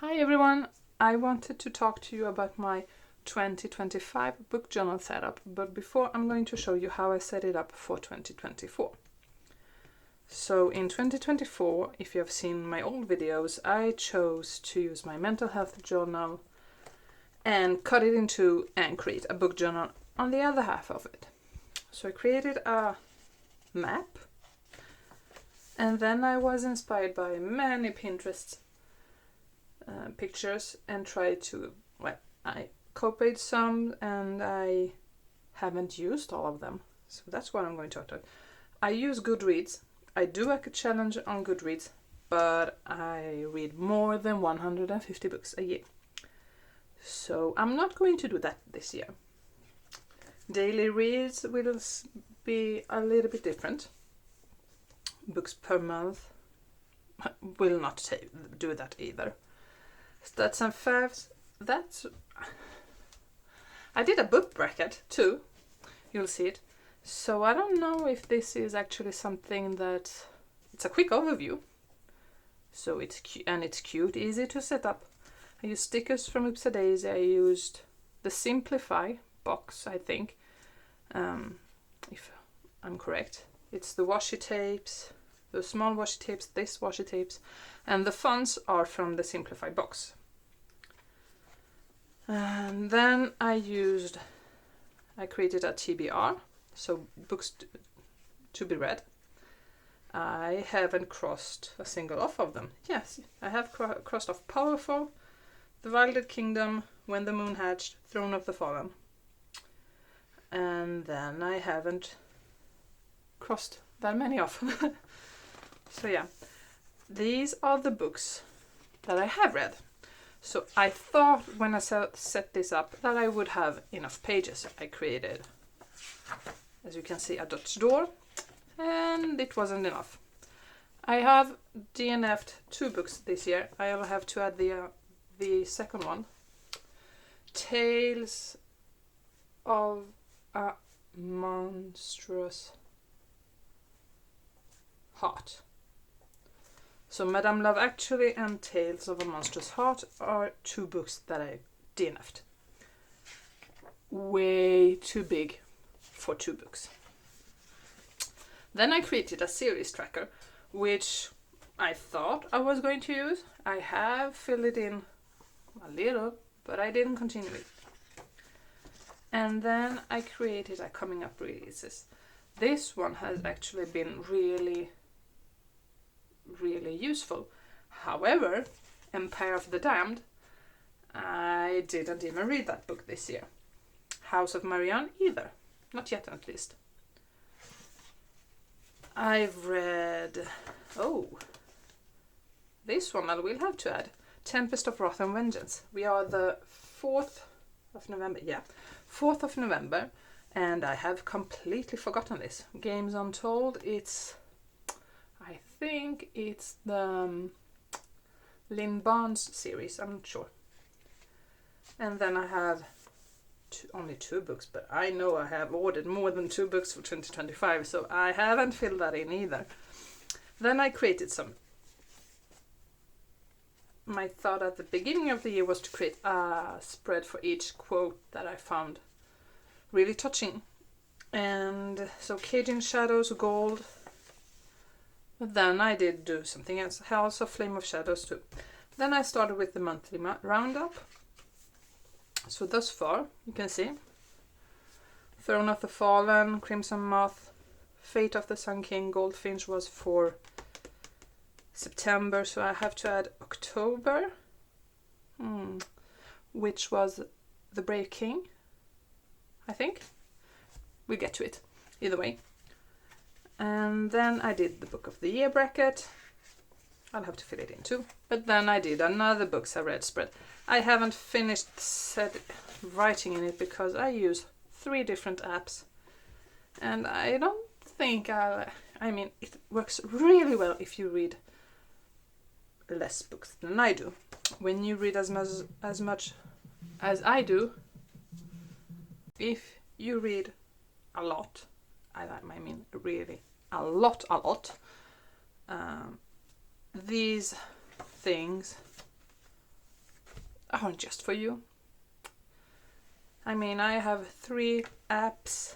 Hi everyone! I wanted to talk to you about my 2025 book journal setup, but before I'm going to show you how I set it up for 2024. So in 2024, if you have seen my old videos, I chose to use my mental health journal and cut it into and create a book journal on the other half of it. So I created a map, and then I was inspired by many Pinterest pictures and tried to, I copied some and I haven't used all of them. So that's what I'm going to talk about. I use Goodreads. I do a challenge on Goodreads, but I read more than 150 books a year. So I'm not going to do that this year. Daily reads will be a little bit different. Books per month will not do that either. Stats and facts, I did a book bracket too, you'll see it. So I don't know if this is actually something that, it's a quick overview. So it's cute, easy to set up. I used stickers from Daisy. I used the Simplify box, I think, if I'm correct. It's the washi tapes, the small washi tapes, this washi tapes, and the fonts are from the Simplify box. And then I created a TBR, so books to be read. I haven't crossed a single off of them. Yes, I have crossed off Powerful, The Violet Kingdom, When the Moon Hatched, Throne of the Fallen. And then I haven't crossed that many off. So yeah, these are the books that I have read. So I thought when I set this up that I would have enough pages. I created, as you can see, a Dutch door, and it wasn't enough. I have DNF'd 2 books this year. I'll have to add the second one. Tales of a Monstrous Heart. So Madame Love Actually and Tales of a Monstrous Heart are 2 books that I DNF'd. Way too big for 2 books. Then I created a series tracker, which I thought I was going to use. I have filled it in a little, but I didn't continue it. And then I created a coming up releases. This one has actually been really useful. However, Empire of the Damned, I didn't even read that book this year. House of Marianne either. Not yet, at least. I've read... this one I will have to add. Tempest of Wrath and Vengeance. We are the 4th of November. Yeah, 4th of November. And I have completely forgotten this. Games Untold, I think it's the Lynn Barnes series, I'm not sure. And then I have only 2 books, but I know I have ordered more than 2 books for 2025, so I haven't filled that in either. Then I created some. My thought at the beginning of the year was to create a spread for each quote that I found really touching. And so Caging Shadows, Gold. But then I did do something else. House of Flame of Shadows too. Then I started with the monthly roundup. So thus far, you can see Throne of the Fallen, Crimson Moth, Fate of the Sun King, Goldfinch was for September, so I have to add October, which was The Brave King, I think. We'll get to it, either way. And then I did the Book of the Year bracket. I'll have to fill it in too. But then I did another books I read spread. I haven't finished writing in it because I use 3 different apps. And I don't think it works really well if you read less books than I do. When you read as much as I do, if you read a lot, I mean really a lot, these things aren't just for you. I mean, I have 3 apps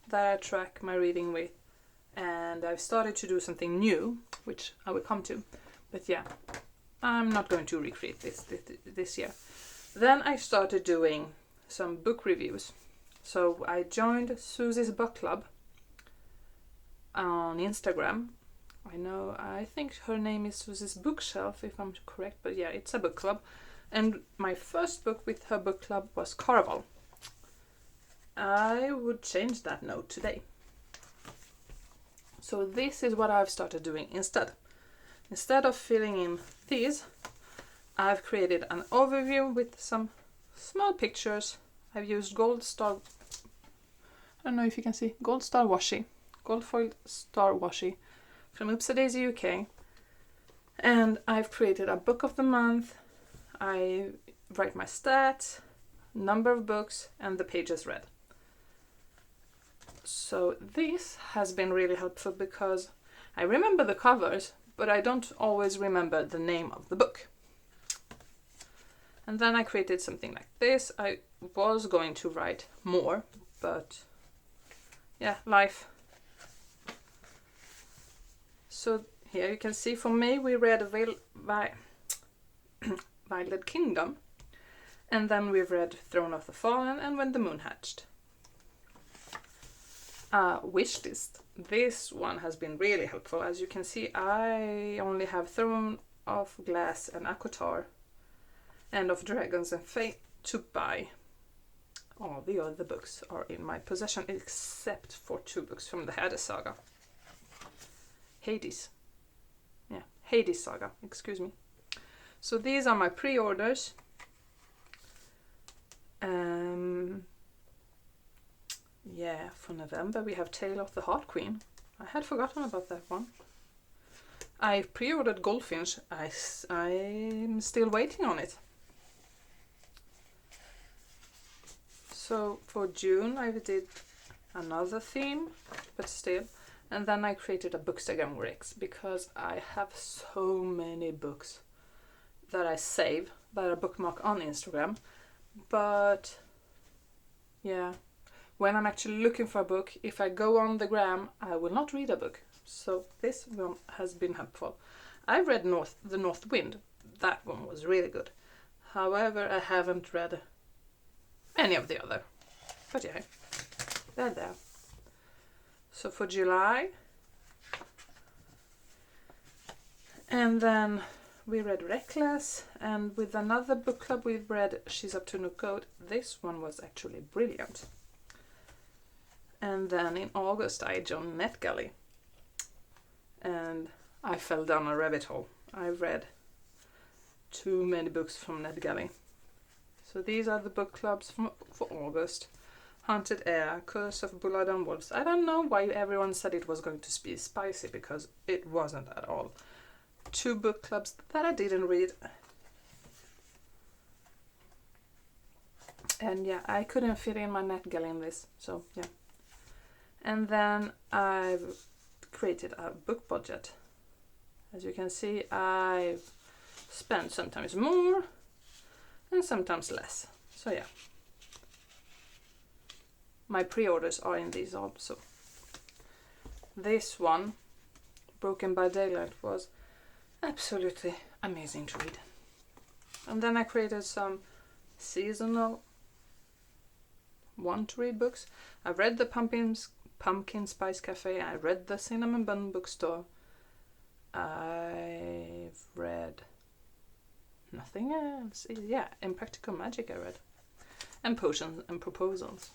that I track my reading with, and I've started to do something new, which I will come to. But yeah, I'm not going to recreate this year. Then I started doing some book reviews. So I joined Susie's book club on Instagram. I think her name is Susie's Bookshelf, if I'm correct, but yeah, it's a book club. And my first book with her book club was Caraval. I would change that note today. So this is what I've started doing instead. Instead of filling in these, I've created an overview with some small pictures. I've used Gold Star, I don't know if you can see, Gold Star Washi, Gold Foil Star Washi from Upsa Daisy UK. And I've created a book of the month. I write my stats, number of books, and the pages read. So this has been really helpful because I remember the covers, but I don't always remember the name of the book. And then I created something like this. I was going to write more, but yeah, life. So here you can see, for me, we read Violet Kingdom, and then we read Throne of the Fallen and When the Moon Hatched. Wishlist. This one has been really helpful. As you can see, I only have Throne of Glass and Akotar, and of Dragons and Fate to buy. All the other books are in my possession, except for 2 books from the Hades Saga. Hades Saga, excuse me. So these are my pre-orders. Yeah, for November we have Tale of the Heart Queen. I had forgotten about that one. I pre-ordered Goldfinch. I'm still waiting on it. So for June I did another theme, but still. And then I created a Bookstagram Rex because I have so many books that I save, that I bookmark on Instagram. But yeah, when I'm actually looking for a book, if I go on the gram, I will not read a book. So this one has been helpful. I read The North Wind. That one was really good. However, I haven't read any of the other. But yeah, they're there. So for July, and then we read Reckless, and with another book club we've read She's Up to No Code. This one was actually brilliant. And then in August I joined NetGalley, and I fell down a rabbit hole. I read too many books from NetGalley. So these are the book clubs for August. Haunted Air, Curse of Blood and Wolves. I don't know why everyone said it was going to be spicy, because it wasn't at all. 2 book clubs that I didn't read. And yeah, I couldn't fit in my NetGalley in this, so yeah. And then I've created a book budget. As you can see, I've spent sometimes more and sometimes less. So yeah. My pre-orders are in these also. This one, Broken by Daylight, was absolutely amazing to read. And then I created some seasonal want-to-read books. I read the Pumpkin Spice Cafe. I read the Cinnamon Bun Bookstore. I've read nothing else. Yeah, Impractical Magic I read. And Potions and Proposals.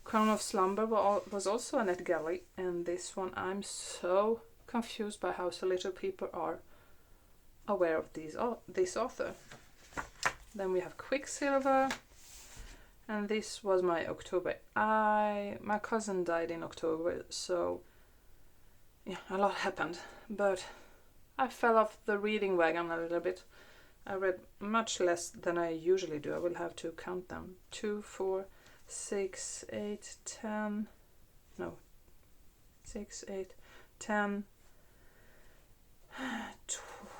Crown of Slumber was also a NetGalley, and this one I'm so confused by how so little people are aware of this author. Then we have Quicksilver, and this was my October. My cousin died in October, so yeah, a lot happened, but I fell off the reading wagon a little bit. I read much less than I usually do. I will have to count them. 2, 4, 6, 8, 10, no, 6, 8, 10,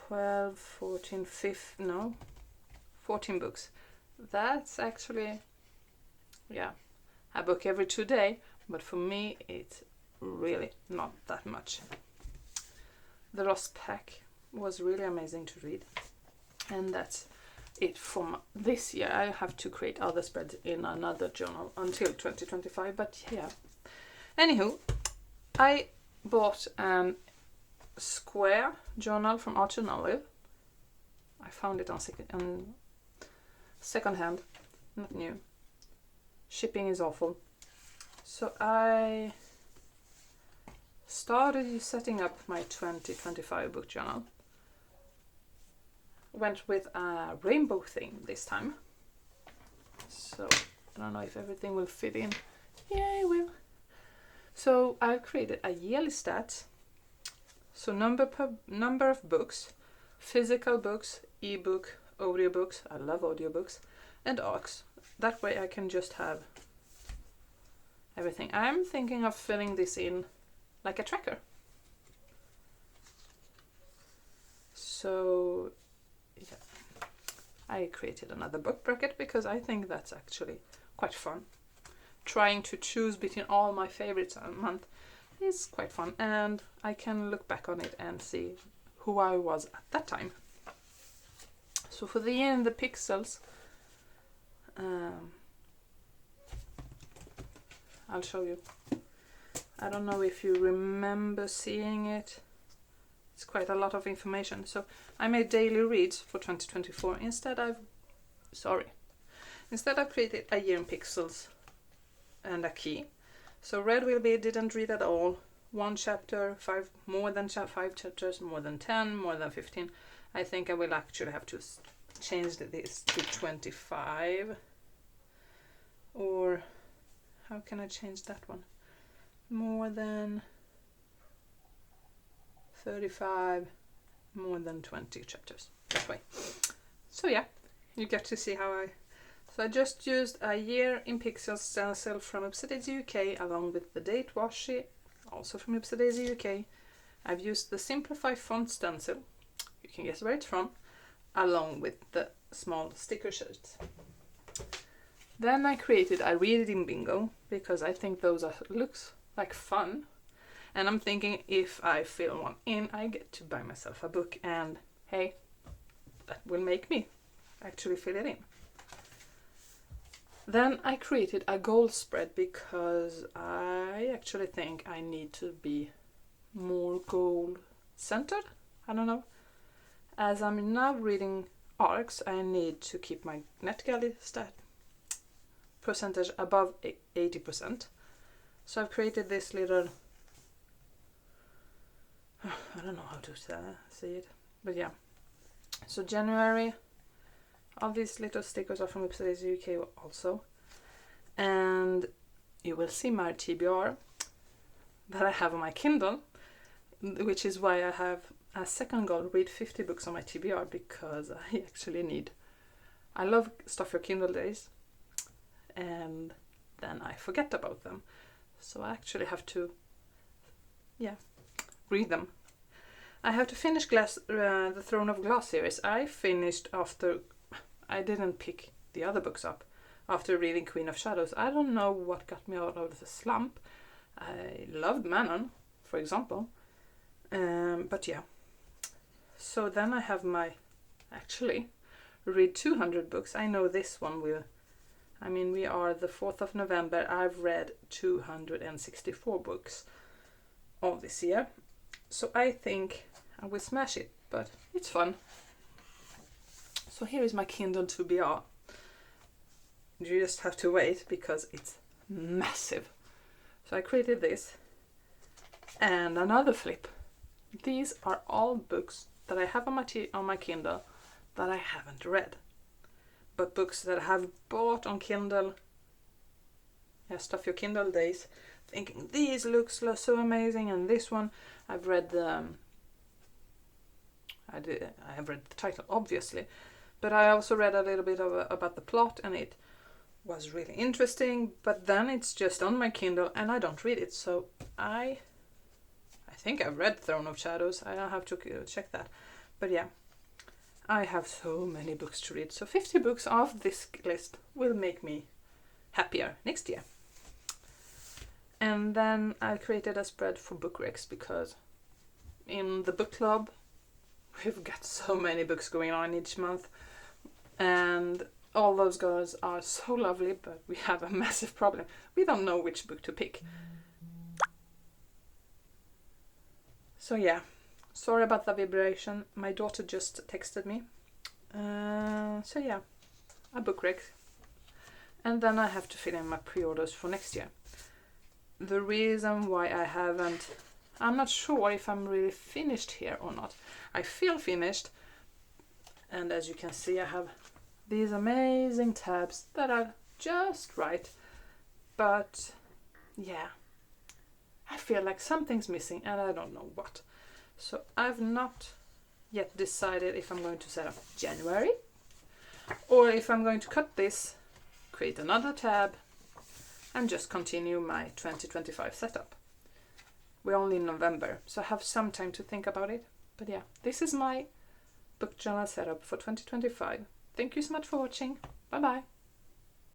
12, 14, 15, no, 14 books. That's actually, yeah, a book every 2 days, but for me it's really not that much. The Lost Pack was really amazing to read, and that's it from this year. I have to create other spreads in another journal until 2025, but yeah. Anywho, I bought a square journal from Archer and Olive. I found it on second hand, not new. Shipping is awful. So I started setting up my 2025 book journal. Went with a rainbow theme this time. So I don't know if everything will fit in. Yeah, it will. So I've created a yearly stat. So number of books, physical books, ebook, audiobooks. I love audiobooks, and ARCs. That way I can just have everything. I'm thinking of filling this in like a tracker. So yeah, I created another book bracket because I think that's actually quite fun. Trying to choose between all my favorites a month is quite fun, and I can look back on it and see who I was at that time. So for the year in the pixels, I'll show you. I don't know if you remember seeing it. It's quite a lot of information. So I made daily reads for 2024. Instead I've created a year in pixels and a key. So red will be didn't read at all, 1 chapter, 5 more than 5 chapters, more than 10, more than 15. I think I will actually have to change this to 25. Or how can I change that one? More than 35, more than 20 chapters. That way. So yeah, you get to see how So I just used a year in pixels stencil from Ipsy UK along with the date washi, also from Ipsy UK. I've used the Simplify font stencil, you can guess where it's from, along with the small sticker sheets. Then I created a reading bingo because I think those looks like fun. And I'm thinking if I fill one in, I get to buy myself a book, and hey, that will make me actually fill it in. Then I created a goal spread because I actually think I need to be more goal centered. I don't know. As I'm now reading ARCs, I need to keep my NetGalley stat percentage above 80%. So I've created this little, I don't know how to say it, but yeah. So January, all these little stickers are from Ipsy UK also. And you will see my TBR that I have on my Kindle, which is why I have a second goal, read 50 books on my TBR, because I actually I love Stuff Your Kindle days, and then I forget about them. So I actually have to, read them. I have to finish the Throne of Glass series. I finished after, I didn't pick the other books up after reading Queen of Shadows. I don't know what got me out of the slump. I loved Manon, for example. But yeah. So then I have actually read 200 books. I know this one will, we are the 4th of November. I've read 264 books all this year. So I think I will smash it, but it's fun. So here is my Kindle TBR. You just have to wait because it's massive. So I created this and another flip. These are all books that I have on my Kindle that I haven't read, but books that I have bought on Kindle. Stuff Your Kindle days, thinking these looks so amazing, and this one I've read I have read the title obviously, but I also read a little bit about the plot, and it was really interesting. But then it's just on my Kindle and I don't read it. So I think I've read Throne of Shadows. I have to check that. But yeah, I have so many books to read, so 50 books off this list will make me happier next year. And then I created a spread for book recs because in the book club we've got so many books going on each month, and all those girls are so lovely, but we have a massive problem. We don't know which book to pick. So yeah, sorry about the vibration. My daughter just texted me. So yeah, a book rec. And then I have to fill in my pre-orders for next year. The reason why I haven't, I'm not sure if I'm really finished here or not. I feel finished, and as you can see I have these amazing tabs that are just right, but yeah, I feel like something's missing and I don't know what. So I've not yet decided if I'm going to set up January or if I'm going to cut this, create another tab and just continue my 2025 setup. We're only in November, so I have some time to think about it. But yeah, this is my book journal setup for 2025. Thank you so much for watching. Bye bye.